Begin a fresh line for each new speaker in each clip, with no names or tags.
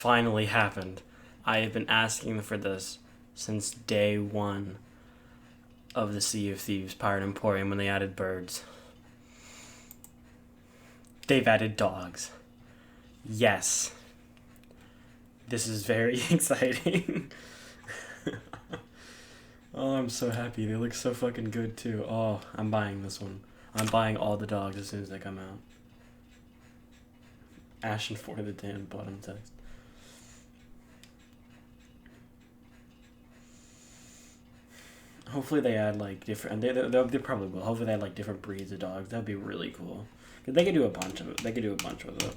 Finally happened. I have been asking for this since day one of the Sea of Thieves Pirate Emporium when they added birds. They've added dogs. Yes. This is very exciting. Oh, I'm so happy. They look so fucking good too. Oh, I'm buying this one. I'm buying all the dogs as soon as they come out. Ashen for the damn bottom text. Hopefully they add like different. They probably will. Hopefully they add like different breeds of dogs. That'd be really cool. Cause they could do a bunch of it. They could do a bunch with it.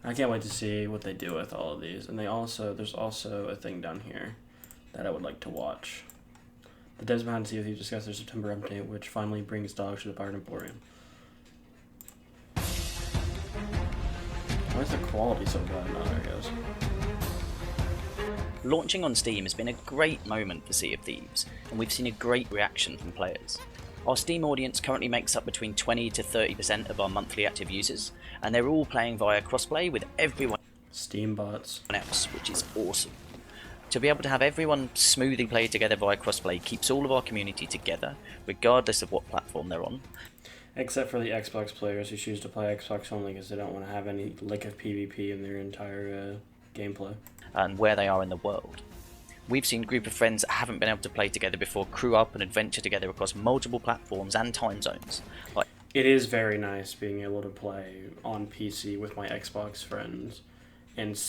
I can't wait to see what they do with all of these. And there's also a thing down here that I would like to watch. The Devs Behind Sea of Thieves discuss their September update, which finally brings dogs to the Pirate Emporium. Why is the quality so bad? No, there it goes.
Launching on Steam has been a great moment for Sea of Thieves, and we've seen a great reaction from players. Our Steam audience currently makes up between 20 to 30% of our monthly active users, and they're all playing via crossplay with everyone
Steam bots.
else, which is awesome. To be able to have everyone smoothly play together via crossplay keeps all of our community together, regardless of what platform they're on.
Except for the Xbox players who choose to play Xbox only because they don't want to have any lick of PvP in their entire gameplay.
And where they are in the world. We've seen a group of friends that haven't been able to play together before crew up and adventure together across multiple platforms and time zones.
It is very nice being able to play on PC with my Xbox friends, and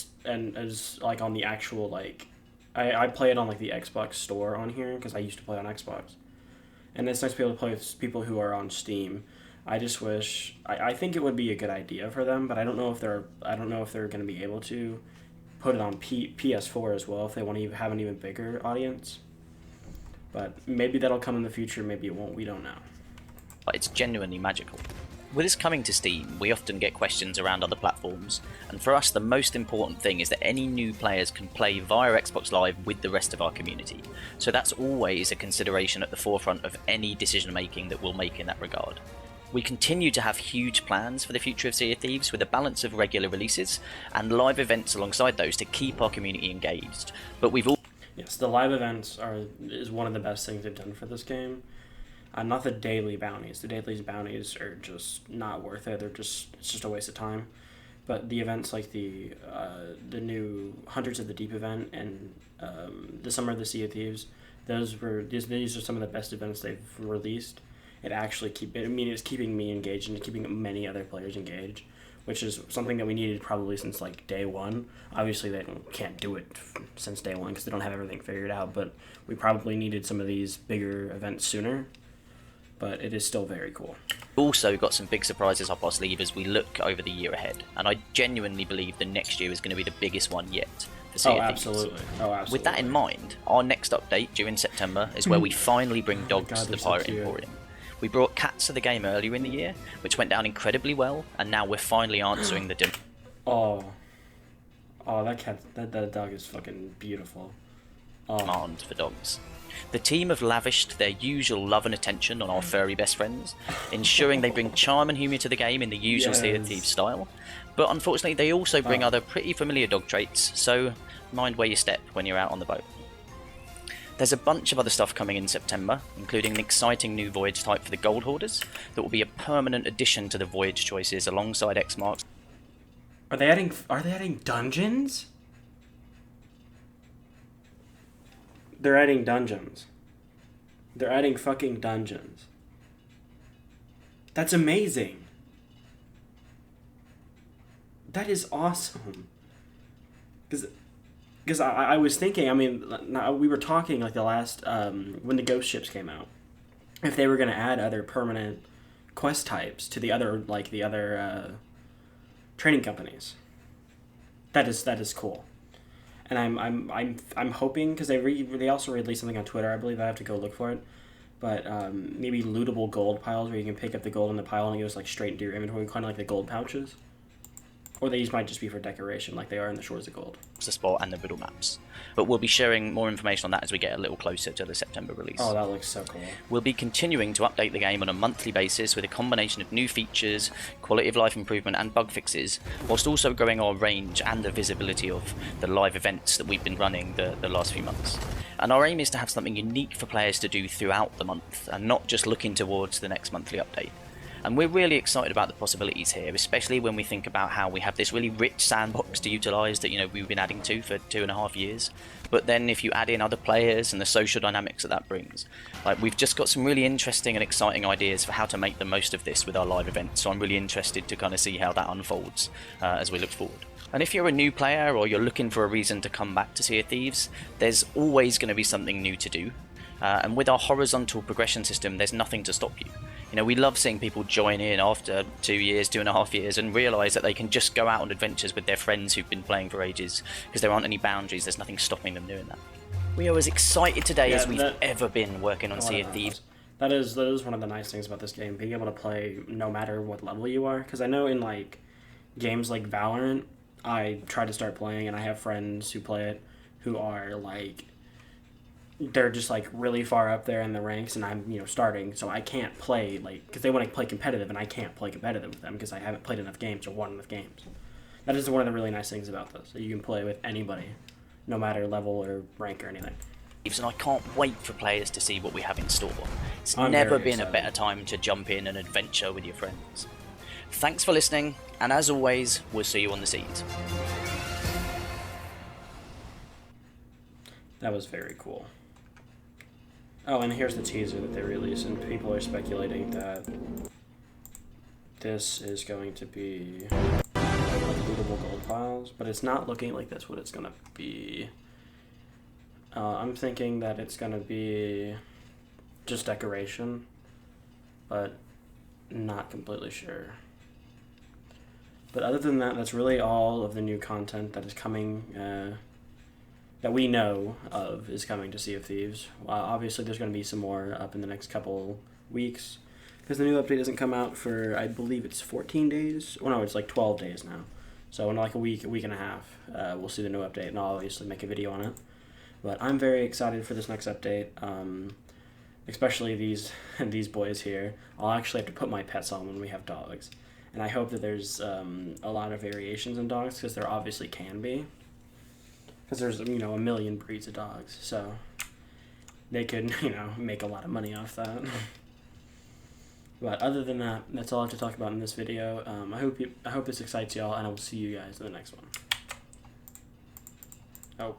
as like on the actual like, I play it on like the Xbox store on here because I used to play on Xbox, and it's nice to be able to play with people who are on Steam. I just wish I think it would be a good idea for them, but I don't know if they're going to be able to put it on PS4 as well if they want to have an even bigger audience. But maybe that'll come in the future, maybe it won't, we don't know.
But it's genuinely magical. With us coming to Steam, we often get questions around other platforms, and for us the most important thing is that any new players can play via Xbox Live with the rest of our community. So that's always a consideration at the forefront of any decision making that we'll make in that regard. We continue to have huge plans for the future of Sea of Thieves with a balance of regular releases and live events alongside those to keep our community engaged. But we've all
Yes, the live events is one of the best things they've done for this game. Not the daily bounties. The daily bounties are just not worth it. It's just a waste of time. But the events like the new Hunters of the Deep event and the Summer of the Sea of Thieves, these are some of the best events they've released. It's keeping me engaged and keeping many other players engaged, which is something that we needed probably since like day one. Obviously, they can't do it since day one because they don't have everything figured out. But we probably needed some of these bigger events sooner. But it is still very cool.
also got some big surprises up our sleeve as we look over the year ahead, and I genuinely believe the next year is going to be the biggest one yet for Sea of Thieves.
Oh, absolutely.
With that in mind, our next update during September is where we finally bring dogs to the Pirate Emporium. We brought cats to the game earlier in the year, which went down incredibly well, and now we're finally answering the
Oh, that dog is fucking beautiful.
demand for dogs. The team have lavished their usual love and attention on our furry best friends, ensuring they bring charm and humour to the game in the usual Sea of Thieves style. But unfortunately, they also bring other pretty familiar dog traits, so mind where you step when you're out on the boat. There's a bunch of other stuff coming in September, including an exciting new voyage type for the Gold Hoarders that will be a permanent addition to the voyage choices alongside X marks.
Are they adding dungeons? They're adding dungeons. They're adding fucking dungeons. That's amazing. That is awesome. Because I was thinking, I mean, we were talking like the last, when the ghost ships came out, if they were going to add other permanent quest types to the other training companies. That is cool. And I'm hoping, because they also released something on Twitter, I believe. I have to go look for it, but maybe lootable gold piles where you can pick up the gold in the pile and it goes like straight into your inventory, kind of like the gold pouches. Or these might just be for decoration, like they are in the Shores of Gold.
The spot and the riddle maps. But we'll be sharing more information on that as we get a little closer to the September release.
Oh, that looks so cool.
We'll be continuing to update the game on a monthly basis with a combination of new features, quality of life improvement and bug fixes, whilst also growing our range and the visibility of the live events that we've been running the last few months. And our aim is to have something unique for players to do throughout the month, and not just looking towards the next monthly update. And we're really excited about the possibilities here, especially when we think about how we have this really rich sandbox to utilise that, you know, we've been adding to for 2.5 years. But then if you add in other players and the social dynamics that brings, like, we've just got some really interesting and exciting ideas for how to make the most of this with our live events. So I'm really interested to kind of see how that unfolds as we look forward. And if you're a new player or you're looking for a reason to come back to Sea of Thieves, there's always going to be something new to do. And with our horizontal progression system, there's nothing to stop you. You know, we love seeing people join in after 2 years, 2.5 years, and realise that they can just go out on adventures with their friends who've been playing for ages, because there aren't any boundaries, there's nothing stopping them doing that. We are as excited today as we've ever been working on Sea of Thieves.
That is one of the nice things about this game, being able to play no matter what level you are, because I know in, like, games like Valorant, I try to start playing, and I have friends who play it who are, like, they're just, like, really far up there in the ranks, and I'm, you know, starting, so I can't play, like, because they want to play competitive, and I can't play competitive with them because I haven't played enough games or won enough games. That is one of the really nice things about this, that you can play with anybody, no matter level or rank or anything.
And I can't wait for players to see what we have in store. It's never been a better time to jump in and adventure with your friends. Thanks for listening, and as always, we'll see you on the seas.
That was very cool. Oh, and here's the teaser that they released, and people are speculating that this is going to be lootable gold files, but it's not looking like that's what it's going to be. I'm thinking that it's going to be just decoration, but not completely sure. But other than that, that's really all of the new content that is coming, that we know of is coming to Sea of Thieves. Obviously, there's going to be some more up in the next couple weeks, because the new update doesn't come out for, I believe it's 14 days. Well, no, it's like 12 days now. So in like a week and a half, we'll see the new update, and I'll obviously make a video on it. But I'm very excited for this next update, especially these boys here. I'll actually have to put my pets on when we have dogs. And I hope that there's a lot of variations in dogs, because there obviously can be. Because there's, you know, a million breeds of dogs, so they could, you know, make a lot of money off that. But other than that, that's all I have to talk about in this video. I hope this excites y'all, and I will see you guys in the next one. Oh.